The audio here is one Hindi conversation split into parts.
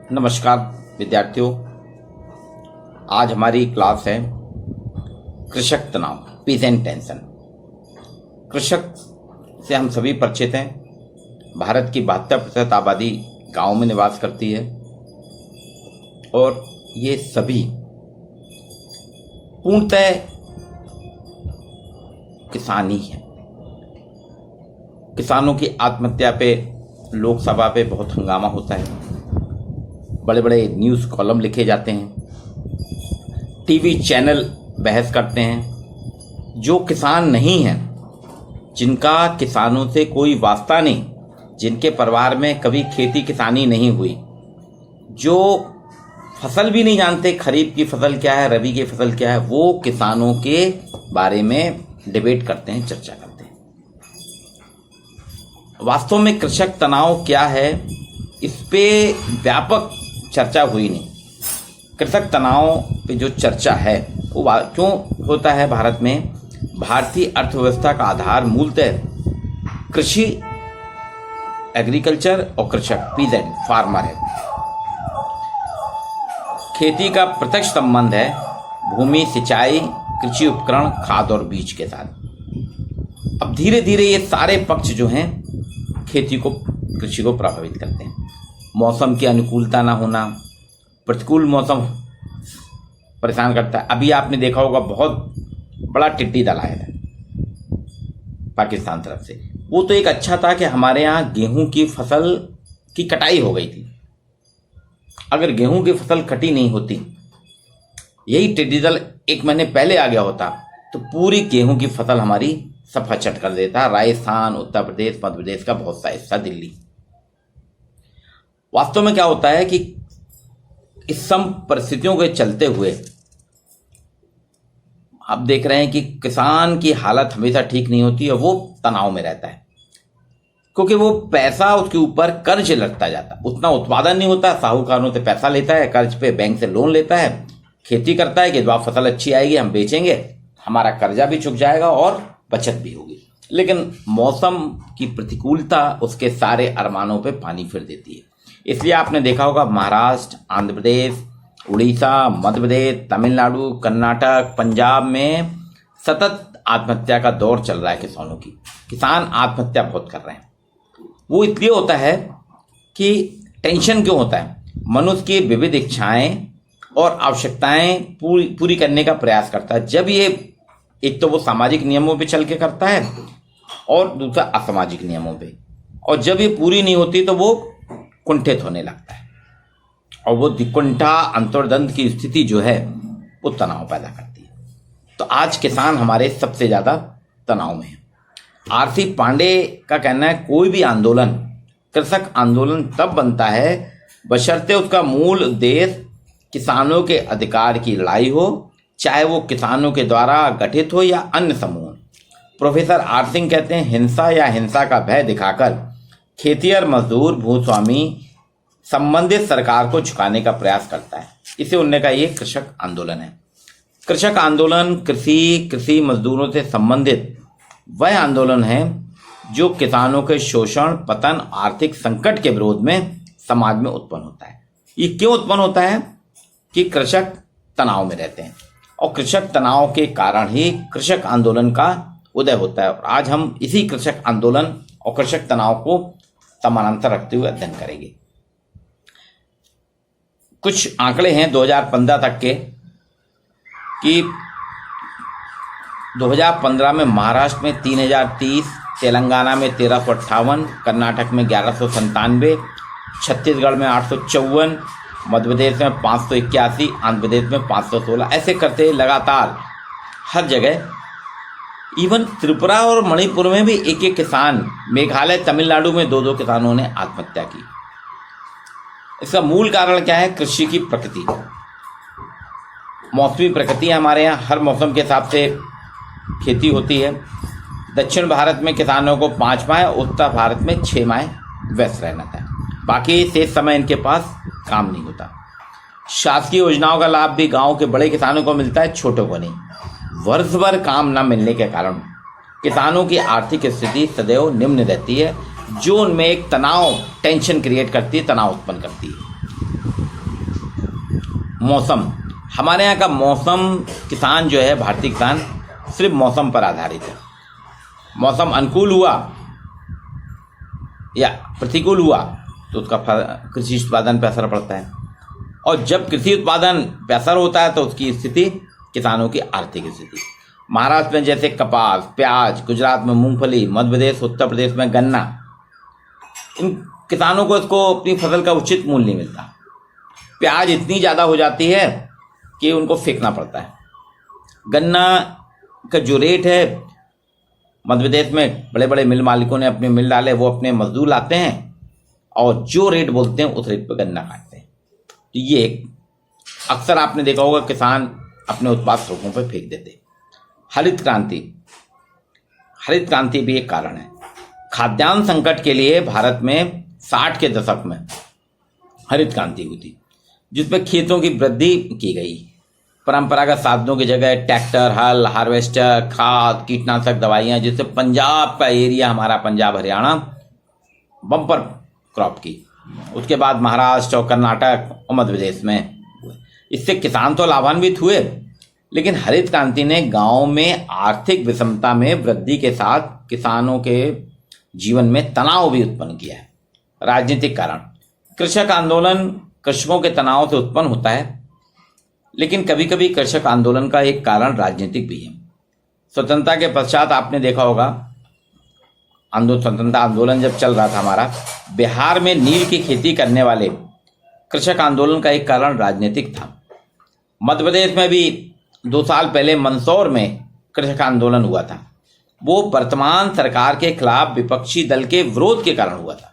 नमस्कार विद्यार्थियों, आज हमारी क्लास है कृषक तनाव, पीजेंट टेंशन। कृषक से हम सभी परिचित हैं। भारत की 72% आबादी गांव में निवास करती है और ये सभी पूर्णतः किसान ही हैं। किसानों की आत्महत्या पे लोकसभा पे बहुत हंगामा होता है, बड़े बड़े न्यूज़ कॉलम लिखे जाते हैं, टीवी चैनल बहस करते हैं। जो किसान नहीं हैं, जिनका किसानों से कोई वास्ता नहीं, जिनके परिवार में कभी खेती किसानी नहीं हुई, जो फसल भी नहीं जानते खरीफ की फसल क्या है, रबी की फसल क्या है, वो किसानों के बारे में डिबेट करते हैं, चर्चा करते हैं। वास्तव में कृषक तनाव क्या है, इस पे व्यापक चर्चा हुई नहीं। कृषक तनाव पे जो चर्चा है वो क्यों होता है भारत में? भारतीय अर्थव्यवस्था का आधार मूलतः कृषि, एग्रीकल्चर और कृषक, पीजेंट, फार्मर है। खेती का प्रत्यक्ष संबंध है भूमि, सिंचाई, कृषि उपकरण, खाद और बीज के साथ। अब धीरे धीरे ये सारे पक्ष जो हैं खेती को, कृषि को प्रभावित करते हैं। मौसम की अनुकूलता ना होना, प्रतिकूल मौसम परेशान करता है। अभी आपने देखा होगा बहुत बड़ा टिड्डी दल आया था पाकिस्तान तरफ से। वो तो एक अच्छा था कि हमारे यहाँ गेहूं की फसल की कटाई हो गई थी। अगर गेहूं की फसल कटी नहीं होती, यही टिड्डी दल 1 महीने पहले आ गया होता, तो पूरी गेहूं की फसल हमारी सफा चट कर देता। राजस्थान, उत्तर प्रदेश, मध्य प्रदेश का बहुत सा हिस्सा, दिल्ली। वास्तव में क्या होता है कि इस सम परिस्थितियों के चलते हुए आप देख रहे हैं कि किसान की हालत हमेशा ठीक नहीं होती और वो तनाव में रहता है, क्योंकि वो पैसा उसके ऊपर कर्ज लगता जाता, उतना उत्पादन नहीं होता। साहूकारों से पैसा लेता है, कर्ज पे बैंक से लोन लेता है, खेती करता है कि जब फसल अच्छी आएगी हम बेचेंगे, हमारा कर्जा भी चुक जाएगा और बचत भी होगी। लेकिन मौसम की प्रतिकूलता उसके सारे अरमानों पे पानी फिर देती है। इसलिए आपने देखा होगा महाराष्ट्र, आंध्र प्रदेश, उड़ीसा, मध्य प्रदेश, तमिलनाडु, कर्नाटक, पंजाब में सतत आत्महत्या का दौर चल रहा है किसानों की। किसान आत्महत्या बहुत कर रहे हैं। वो इसलिए होता है कि टेंशन क्यों होता है? मनुष्य की विविध इच्छाएं और आवश्यकताएं पूरी करने का प्रयास करता है। जब ये, एक तो वो सामाजिक नियमों पे चल के करता है और दूसरा असामाजिक नियमों पे, और जब ये पूरी नहीं होती तो वो कुंठित होने लगता है और वो दिकुंठा, अंतर्द्वंद की स्थिति जो है वो तनाव पैदा करती है। तो आज किसान हमारे सबसे ज्यादा तनाव में है। आरसी पांडे का कहना है कोई भी आंदोलन कृषक आंदोलन तब बनता है बशर्ते उसका मूल उद्देश्य किसानों के अधिकार की लड़ाई हो, चाहे वो किसानों के द्वारा गठित हो या अन्य समूह। प्रोफेसर आर सिंह कहते हैं हिंसा या हिंसा का भय दिखाकर खेतिहर, मजदूर, भूस्वामी संबंधित सरकार को झुकाने का प्रयास करता है। इसे उन्होंने कहा ये कृषक आंदोलन है। कृषक आंदोलन कृषि मजदूरों से संबंधित वह आंदोलन है जो किसानों के शोषण, पतन, आर्थिक संकट के विरोध में समाज में उत्पन्न होता है। ये क्यों उत्पन्न होता है? कि कृषक तनाव में रहते हैं और कृषक तनाव के कारण ही कृषक आंदोलन का उदय होता है। और आज हम इसी कृषक आंदोलन और कृषक तनाव को समानांतर रखते हुए अध्ययन करेंगे। कुछ आंकड़े हैं 2015 तक के कि 2015 में महाराष्ट्र में 3030, तेलंगाना में 1358, कर्नाटक में 1197, छत्तीसगढ़ में 854, मध्य प्रदेश में 581, आंध्र प्रदेश में 516। ऐसे करते लगातार हर जगह, इवन त्रिपुरा और मणिपुर में भी एक एक किसान, मेघालय, तमिलनाडु में 2-2 किसानों ने आत्महत्या की। इसका मूल कारण क्या है? कृषि की प्रकृति, मौसमी प्रकृति है। हमारे यहाँ हर मौसम के हिसाब से खेती होती है। दक्षिण भारत में किसानों को 5 माह, उत्तर भारत में 6 माह व्यस्त रहना था, बाकी शेष समय इनके पास काम नहीं होता। शासकीय योजनाओं का लाभ भी गांव के बड़े किसानों को मिलता है, छोटों को नहीं। वर्ष भर काम न मिलने के कारण किसानों की आर्थिक स्थिति सदैव निम्न रहती है, जो उनमें एक तनाव, टेंशन क्रिएट करती है, तनाव उत्पन्न करती है। मौसम, हमारे यहाँ का मौसम, किसान जो है, भारतीय किसान सिर्फ मौसम पर आधारित है। मौसम अनुकूल हुआ या प्रतिकूल हुआ तो उसका कृषि उत्पादन पर असर पड़ता है, और जब कृषि उत्पादन पर असर होता है तो उसकी स्थिति, किसानों की आर्थिक स्थिति। महाराष्ट्र में जैसे कपास, प्याज, गुजरात में मूंगफली, मध्य प्रदेश, उत्तर प्रदेश में गन्ना, इन किसानों को इसको अपनी फसल का उचित मूल्य नहीं मिलता। प्याज इतनी ज़्यादा हो जाती है कि उनको फेंकना पड़ता है। गन्ना का जो रेट है, मध्य प्रदेश में बड़े बड़े मिल मालिकों ने अपने मिल डाले, वो अपने मजदूर लाते हैं और जो रेट बोलते हैं उस रेट पर गन्ना काटते हैं। तो ये अक्सर आपने देखा होगा, किसान अपने उत्पाद सड़कों पर फेंक देते। हरित क्रांति, हरित क्रांति भी एक कारण है। खाद्यान्न संकट के लिए भारत में 60 के दशक में हरित क्रांति हुई थी, जिसमें खेतों की वृद्धि की गई। परंपरागत साधनों की जगह ट्रैक्टर, हल, हार्वेस्टर, खाद, कीटनाशक दवाइयाँ, जिससे पंजाब का एरिया, हमारा पंजाब हरियाणा बम्पर क्रॉप की। उसके बाद महाराष्ट्र और कर्नाटक और मध्य प्रदेश में हुए। इससे किसान तो लाभान्वित हुए, लेकिन हरित क्रांति ने गांव में आर्थिक विषमता में वृद्धि के साथ किसानों के जीवन में तनाव भी उत्पन्न किया है। राजनीतिक कारण, कृषक आंदोलन कृषकों के तनाव से उत्पन्न होता है, लेकिन कभी कभी कृषक आंदोलन का एक कारण राजनीतिक भी है। स्वतंत्रता के पश्चात आपने देखा होगा, स्वतंत्रता आंदोलन जब चल रहा था हमारा, बिहार में नील की खेती करने वाले कृषक आंदोलन का एक कारण राजनीतिक था। मध्य प्रदेश में भी 2 साल पहले मंदसौर में कृषक आंदोलन हुआ था। वो वर्तमान सरकार के खिलाफ विपक्षी दल के विरोध के कारण हुआ था।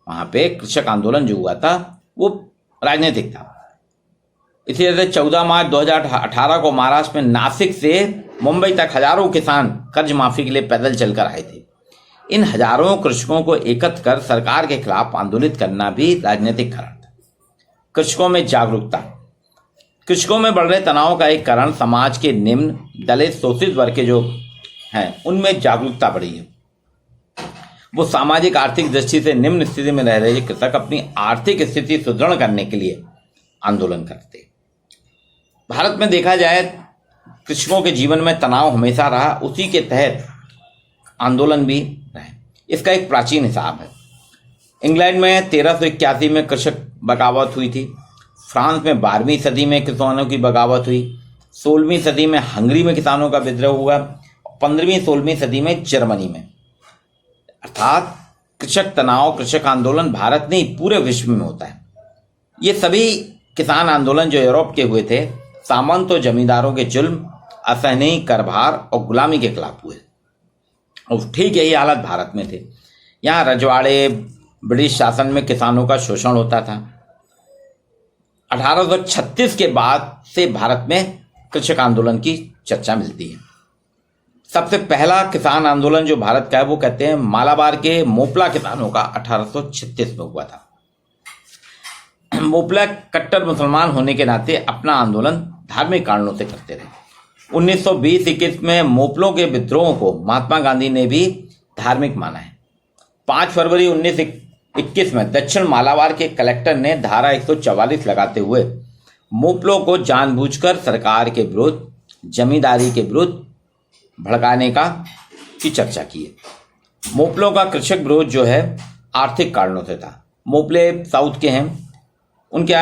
वहां पे कृषक आंदोलन जो हुआ था वो राजनीतिक था। इसी तरह से 14 मार्च 2018 को महाराष्ट्र में नासिक से मुंबई तक हजारों किसान कर्ज माफी के लिए पैदल चलकर आए थे। इन हजारों कृषकों को एकत्र कर सरकार के खिलाफ आंदोलित करना भी राजनीतिक कारण था। कृषकों में जागरूकता, कृषकों में बढ़ रहे तनाव का एक कारण समाज के निम्न, दलित, शोषित वर्ग के जो हैं उनमें जागरूकता बढ़ी है। वो सामाजिक आर्थिक दृष्टि से निम्न स्थिति में रह रहे कृषक अपनी आर्थिक स्थिति सुदृढ़ करने के लिए आंदोलन करते। भारत में देखा जाए, कृषकों के जीवन में तनाव हमेशा रहा, उसी के तहत आंदोलन भी रहे। इसका एक प्राचीन हिसाब है। इंग्लैंड में 1381 में कृषक बगावत हुई थी। फ्रांस में 12वीं सदी में किसानों की बगावत हुई। 16वीं सदी में हंगरी में किसानों का विद्रोह हुआ। 15वीं 16वीं सदी में जर्मनी में। अर्थात कृषक तनाव, कृषक आंदोलन भारत नहीं पूरे विश्व में होता है। ये सभी किसान आंदोलन जो यूरोप के हुए थे, सामंत और जमींदारों के जुल्म, असहनीय करभार और गुलामी के खिलाफ हुए। और ठीक यही हालत भारत में थे। यहाँ रजवाड़े, ब्रिटिश शासन में किसानों का शोषण होता था। 1836 के बाद से भारत में कृषक आंदोलन की चर्चा मिलती है। सबसे पहला किसान आंदोलन जो भारत का है वो कहते हैं मालाबार के मोपला किसानों का 1836 में हुआ था। मोपला कट्टर मुसलमान होने के नाते अपना आंदोलन धार्मिक कारणों से करते रहे। 1920-21 में मोपलों के विद्रोह को महात्मा गांधी ने भी धार्मिक माना है। 5 फरवरी 1921 में दक्षिण मालाबार के कलेक्टर ने धारा 144 लगाते हुए मोपलों को जानबूझकर सरकार के विरुद्ध, जमींदारी के विरुद्ध भड़काने की चर्चा की है। मोपलों का कृषक विरोध जो है आर्थिक कारणों से था। मोपले साउथ के हैं, उनके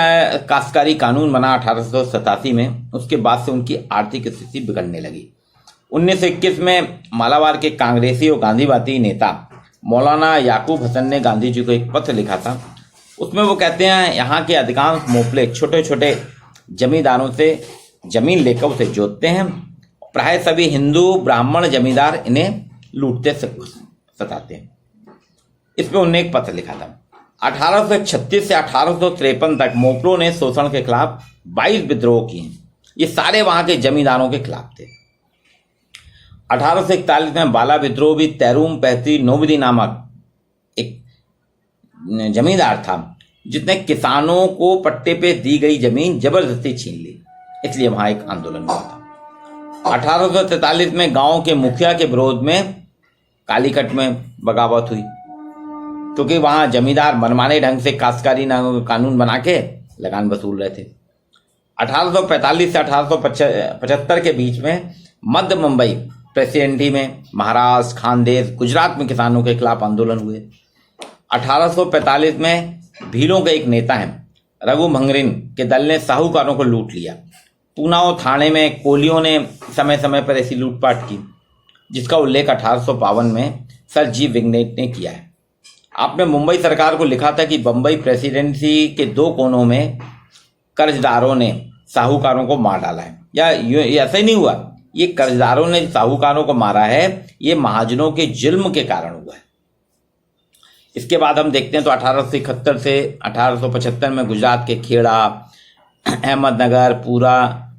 काश्तकारी कानून बना 1887 में। उसके बाद से उनकी आर्थिक स्थिति बिगड़ने लगी। 1921 में मालाबार के कांग्रेसी और गांधीवादी नेता मौलाना याकूब हसन ने गांधी जी को एक पत्र लिखा था। उसमें वो कहते हैं यहाँ के अधिकांश मोपले छोटे छोटे जमींदारों से जमीन लेकर उसे जोतते हैं। प्राय सभी हिंदू ब्राह्मण जमींदार इन्हें लूटते सताते हैं। इसमें उन्होंने एक पत्र लिखा था। 1836 से 1853 तक मोपलों ने शोषण के खिलाफ 22 विद्रोह किए। ये सारे वहां के जमींदारों के खिलाफ थे। 1841 में बाला विद्रोह भी तैरूम पैतरी नोबदी नामक एक जमींदार था, जिसने किसानों को पट्टे पे दी गई जमीन जबरदस्ती छीन ली। इसलिए वहां एक आंदोलन हुआ था। 1843 में गांव के मुखिया के विरोध में कालीकट में बगावत हुई, क्योंकि वहां जमींदार मनमाने ढंग से काश्तकारी कानून बना के लगान वसूल रहे थे। 1845 से 1875 के बीच में मध्य मुंबई, प्रेसिडेंसी में, महाराष्ट्र, खानदेश, गुजरात में किसानों के खिलाफ आंदोलन हुए। 1845 में भीलों के एक नेता हैं रघु मंगरिन के दल ने साहूकारों को लूट लिया। पूनाओ थाने में कोलियों ने समय समय पर ऐसी लूटपाट की, जिसका उल्लेख 1852 में सर जी विग्नेट ने किया है। आपने मुंबई सरकार को लिखा था कि बम्बई प्रेसिडेंसी के 2 कोनों में कर्जदारों ने साहूकारों को मार डाला है। या ये ऐसा ही नहीं हुआ, ये कर्जदारों ने साहूकारों को मारा है, ये महाजनों के जुल्म के कारण हुआ है। इसके बाद हम देखते हैं तो 1871 से 1875 में गुजरात के खेड़ा, अहमदनगर,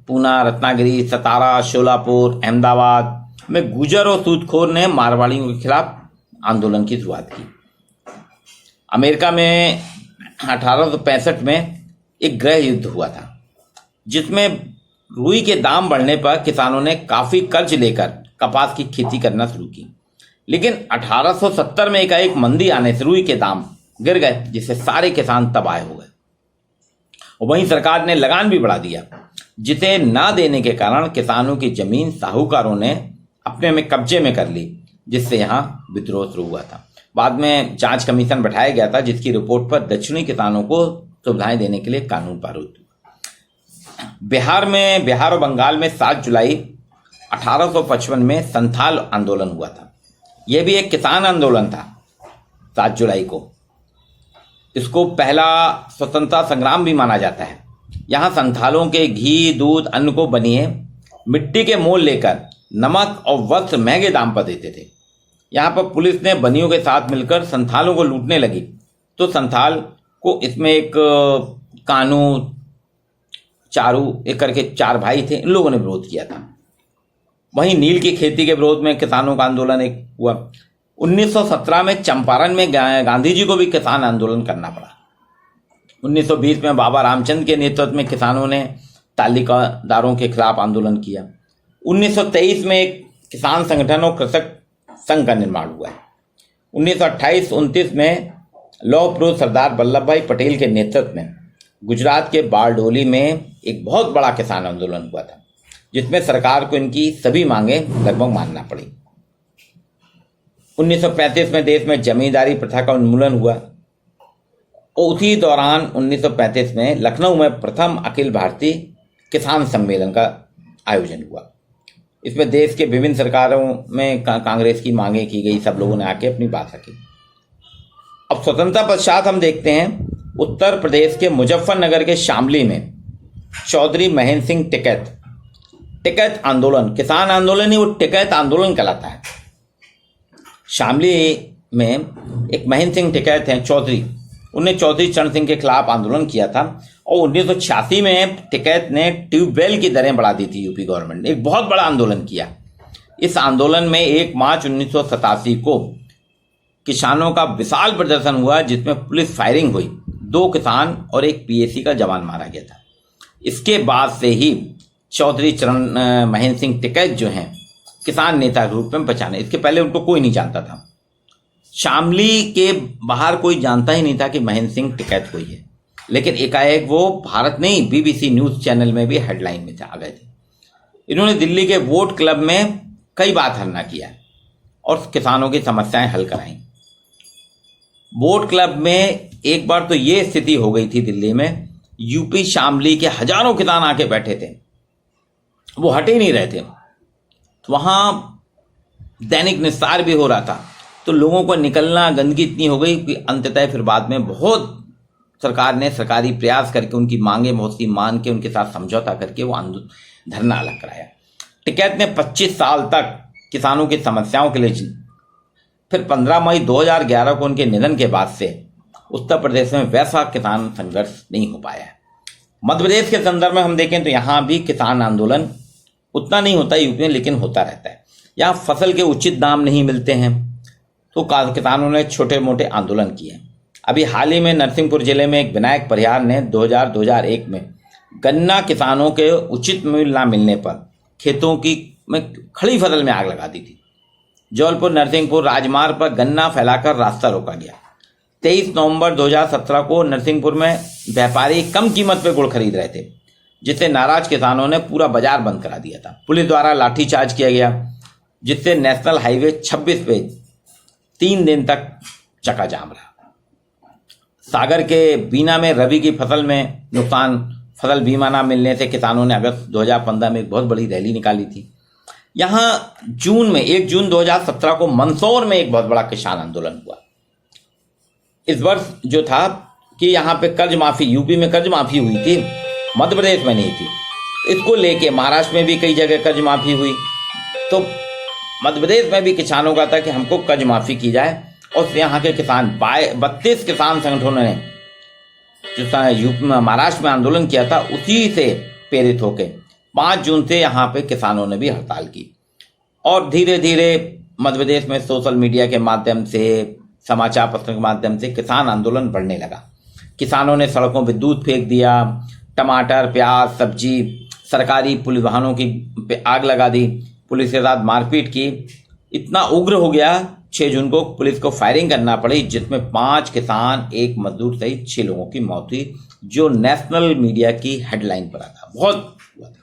पूना, रत्नागिरी, सतारा, शोलापुर, अहमदाबाद में गुजर और सूदखोर ने मारवाड़ियों के खिलाफ आंदोलन की शुरुआत की। अमेरिका में 1865 में एक गृह युद्ध हुआ था, जिसमें रुई के दाम बढ़ने पर किसानों ने काफी कर्ज लेकर कपास की खेती करना शुरू की। लेकिन 1870 में एकाएक मंदी आने से रुई के दाम गिर गए, जिससे सारे किसान तबाह हो गए। और वहीं सरकार ने लगान भी बढ़ा दिया, जिसे ना देने के कारण किसानों की जमीन साहूकारों ने अपने में कब्जे में कर ली, जिससे यहाँ विद्रोह शुरू हुआ था। बाद में जांच कमीशन बैठाया गया था, जिसकी रिपोर्ट पर दक्षिणी किसानों को सुविधाएं देने के लिए कानून पारित हुआ। बिहार और बंगाल में 7 जुलाई 1855 में संथाल आंदोलन हुआ था। यह भी एक किसान आंदोलन था। 7 जुलाई को इसको पहला स्वतंत्रता संग्राम भी माना जाता है। यहाँ संथालों के घी, दूध, अन्न को बनिए मिट्टी के मोल लेकर नमक और वस्त्र महंगे दाम पर देते थे। यहाँ पर पुलिस ने बनियों के साथ मिलकर संथालों को लूटने लगी, तो संथाल को इसमें एक कानू, चारू, एक करके 4 भाई थे, इन लोगों ने विरोध किया था। वहीं नील की खेती के विरोध में किसानों का आंदोलन एक हुआ। 1917 में चंपारण में गांधी जी को भी किसान आंदोलन करना पड़ा। 1920 में बाबा रामचंद्र के नेतृत्व में किसानों ने तालिकादारों के खिलाफ आंदोलन किया। 1923 में एक किसान संगठन और कृषक संघ का निर्माण हुआ है। 1928-29 में लौह पुरुष सरदार वल्लभ भाई पटेल के नेतृत्व में गुजरात के बारडोली में एक बहुत बड़ा किसान आंदोलन हुआ था, जिसमें सरकार को इनकी सभी मांगे लगभग मानना पड़ी। 1935 में देश में जमींदारी प्रथा का उन्मूलन हुआ और उसी दौरान 1935 में लखनऊ में प्रथम अखिल भारतीय किसान सम्मेलन का आयोजन हुआ। इसमें देश के विभिन्न सरकारों में कांग्रेस की मांगे की गई, सब लोगों ने आके अपनी बात रखी। अब स्वतंत्रता पश्चात हम देखते हैं उत्तर प्रदेश के मुजफ्फरनगर के शामली में चौधरी महेंद्र सिंह टिकैत आंदोलन, किसान आंदोलन ही वो टिकैत आंदोलन कहलाता है। शामली में एक महेंद्र सिंह टिकैत हैं चौधरी, उन्होंने चौधरी चरण सिंह के खिलाफ आंदोलन किया था। और 1986 में टिकैत ने ट्यूबवेल की दरें बढ़ा दी थी। यूपी गवर्नमेंट ने एक बहुत बड़ा आंदोलन किया। इस आंदोलन में 1 मार्च 1987 को किसानों का विशाल प्रदर्शन हुआ, जिसमें पुलिस फायरिंग हुई, 2 किसान और एक पीएसी का जवान मारा गया था। इसके बाद से ही चौधरी चरण महेंद्र सिंह टिकैत जो हैं किसान नेता के रूप में पहचाने। इसके पहले उनको कोई नहीं जानता था। शामली के बाहर कोई जानता ही नहीं था कि महेंद्र सिंह टिकैत कोई है, लेकिन एकाएक वो भारत नहीं, बीबीसी न्यूज चैनल में भी हेडलाइन में आ गए थे। इन्होंने दिल्ली के वोट क्लब में कई बार धरना किया और किसानों की समस्याएं हल कराई। वोट क्लब में एक बार तो ये स्थिति हो गई थी दिल्ली में, यूपी शामली के हजारों किसान आके बैठे थे, वो हटे ही नहीं रहे थे। तो वहां दैनिक निस्तार भी हो रहा था, तो लोगों को निकलना, गंदगी इतनी हो गई कि अंततः फिर बाद में बहुत सरकार ने सरकारी प्रयास करके उनकी मांगे बहुत सी मान के उनके साथ समझौता करके वो धरना अलग कराया। टिकैत ने 25 साल तक किसानों की समस्याओं के लिए फिर 15 मई 2011 को उनके निधन के बाद से उत्तर प्रदेश में वैसा किसान संघर्ष नहीं हो पाया है। मध्य प्रदेश के संदर्भ में हम देखें तो यहाँ भी किसान आंदोलन उतना नहीं होता यूपी में, लेकिन होता रहता है। यहाँ फसल के उचित दाम नहीं मिलते हैं, तो किसानों ने छोटे मोटे आंदोलन किए। अभी हाल ही में नरसिंहपुर जिले में एक विनायक परिहार ने 2000-2001 में गन्ना किसानों के उचित मूल्य न मिलने पर खेतों की में खड़ी फसल में आग लगा दी थी। जौलपुर नरसिंहपुर राजमार्ग पर गन्ना फैलाकर रास्ता रोका गया। 23 नवंबर 2017 को नरसिंहपुर में व्यापारी कम कीमत पे गुड़ खरीद रहे थे, जिससे नाराज किसानों ने पूरा बाजार बंद करा दिया था। पुलिस द्वारा लाठीचार्ज किया गया, जिससे नेशनल हाईवे 26 पे 3 दिन तक चकाजाम रहा। सागर के बीना में रबी की फसल में नुकसान, फसल बीमा न मिलने से किसानों ने अगस्त 2015 में एक बहुत बड़ी रैली निकाली थी। यहाँ 1 जून 2017 को मंदसौर में एक बहुत बड़ा किसान आंदोलन हुआ। इस वर्ष जो था कि यहाँ पे कर्ज माफी, यूपी में कर्ज माफी हुई थी, मध्य प्रदेश में नहीं थी। इसको लेके महाराष्ट्र में भी कई जगह कर्ज माफी हुई, तो मध्य प्रदेश में भी किसानों का था कि हमको कर्ज माफी की जाए। और यहाँ के किसान 32 किसान संगठनों ने जो यूपी में महाराष्ट्र में आंदोलन किया था, उसी से प्रेरित होकर 5 जून से यहाँ पे किसानों ने भी हड़ताल की। और धीरे धीरे मध्य प्रदेश में सोशल मीडिया के माध्यम से, समाचार पत्रों के माध्यम से किसान आंदोलन बढ़ने लगा। किसानों ने सड़कों पे दूध फेंक दिया, टमाटर, प्याज, सब्जी, सरकारी पुलिस वाहनों की पे आग लगा दी, पुलिस के साथ मारपीट की। इतना उग्र हो गया 6 जून को पुलिस को फायरिंग करना पड़ी, जिसमें 5 किसान, 1 मजदूर सहित 6 लोगों की मौत हुई, जो नेशनल मीडिया की हेडलाइन पर आता। बहुत हुआ था।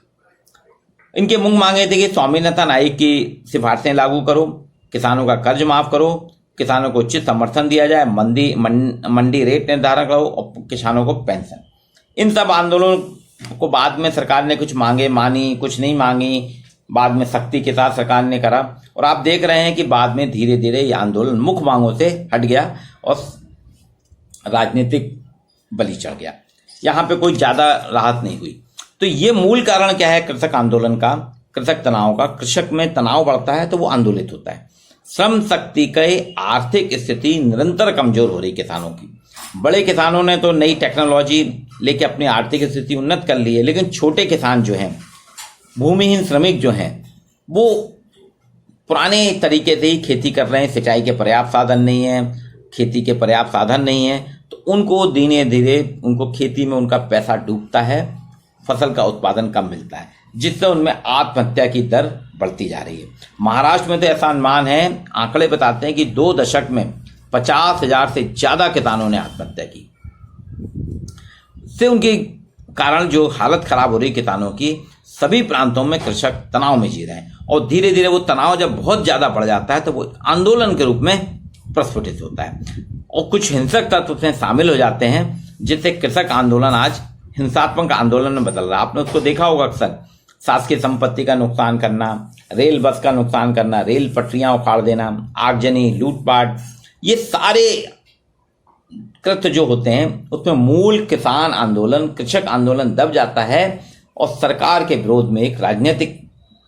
इनके मुंह मांगे थे कि स्वामीनाथन आयोग की सिफारिशें लागू करो, किसानों का कर्ज माफ करो, किसानों को उचित समर्थन दिया जाए, मंडी रेट निर्धारण करो और किसानों को पेंशन। इन सब आंदोलनों को बाद में सरकार ने कुछ मांगे, मानी, कुछ नहीं मांगी, बाद में सख्ती के साथ सरकार ने करा। और आप देख रहे हैं कि बाद में धीरे धीरे ये आंदोलन मुख्य मांगों से हट गया और राजनीतिक बलि चढ़ गया। यहाँ पे कोई ज्यादा राहत नहीं हुई। तो ये मूल कारण क्या है कृषक आंदोलन का, कृषक तनाव का? कृषक में तनाव बढ़ता है तो वो आंदोलित होता है। श्रम शक्ति की आर्थिक स्थिति निरंतर कमजोर हो रही किसानों की। बड़े किसानों ने तो नई टेक्नोलॉजी लेके अपनी आर्थिक स्थिति उन्नत कर ली है, लेकिन छोटे किसान जो हैं, भूमिहीन श्रमिक जो हैं, वो पुराने तरीके से ही खेती कर रहे हैं। सिंचाई के पर्याप्त साधन नहीं है, खेती के पर्याप्त साधन नहीं है, तो उनको धीरे धीरे उनको खेती में उनका पैसा डूबता है, फसल का उत्पादन कम मिलता है, जिससे उनमें आत्महत्या की दर बढ़ती जा रही है। महाराष्ट्र में तो ऐसा अनुमान है, आंकड़े बताते हैं कि 2 दशक में 50,000 से ज्यादा किसानों ने आत्महत्या की। इससे उनके कारण जो हालत खराब हो रही किसानों की, सभी प्रांतों में कृषक तनाव में जी रहे हैं। और धीरे धीरे वो तनाव जब बहुत ज्यादा बढ़ जाता है तो वो आंदोलन के रूप में प्रस्फुटित होता है और कुछ हिंसक तत्व उसमें शामिल हो जाते हैं, जिससे कृषक आंदोलन आज हिंसात्मक आंदोलन में बदल रहा है। आपने उसको देखा होगा अक्सर, शासकीय संपत्ति का नुकसान करना, रेल बस का नुकसान करना, रेल पटरियां उखाड़ देना, आगजनी, लूटपाट, ये सारे कृत्य जो होते हैं उसमें मूल किसान आंदोलन, कृषक आंदोलन दब जाता है और सरकार के विरोध में एक राजनीतिक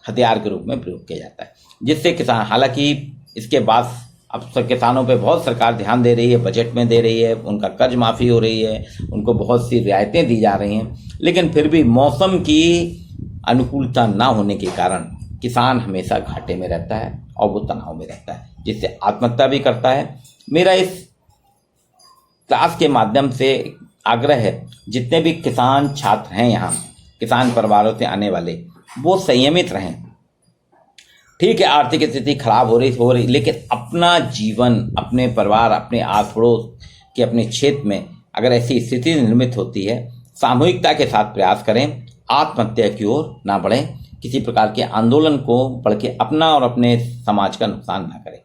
हथियार के रूप में प्रयोग किया जाता है, जिससे किसान, हालांकि इसके बाद अब किसानों पे बहुत सरकार ध्यान दे रही है, बजट में दे रही है, उनका कर्ज माफी हो रही है, उनको बहुत सी रियायतें दी जा रही हैं, लेकिन फिर भी मौसम की अनुकूलता ना होने के कारण किसान हमेशा घाटे में रहता है और वो तनाव में रहता है, जिससे आत्महत्या भी करता है। मेरा इस क्लास के माध्यम से आग्रह है, जितने भी किसान छात्र हैं यहाँ, किसान परिवारों से आने वाले, वो संयमित रहें। ठीक है, आर्थिक स्थिति खराब हो रही, लेकिन अपना जीवन, अपने परिवार, अपने आस पड़ोस के, अपने क्षेत्र में अगर ऐसी स्थिति निर्मित होती है, सामूहिकता के साथ प्रयास करें, आत्महत्या की ओर ना बढ़ें, किसी प्रकार के आंदोलन को बढ़ के अपना और अपने समाज का नुकसान ना करें।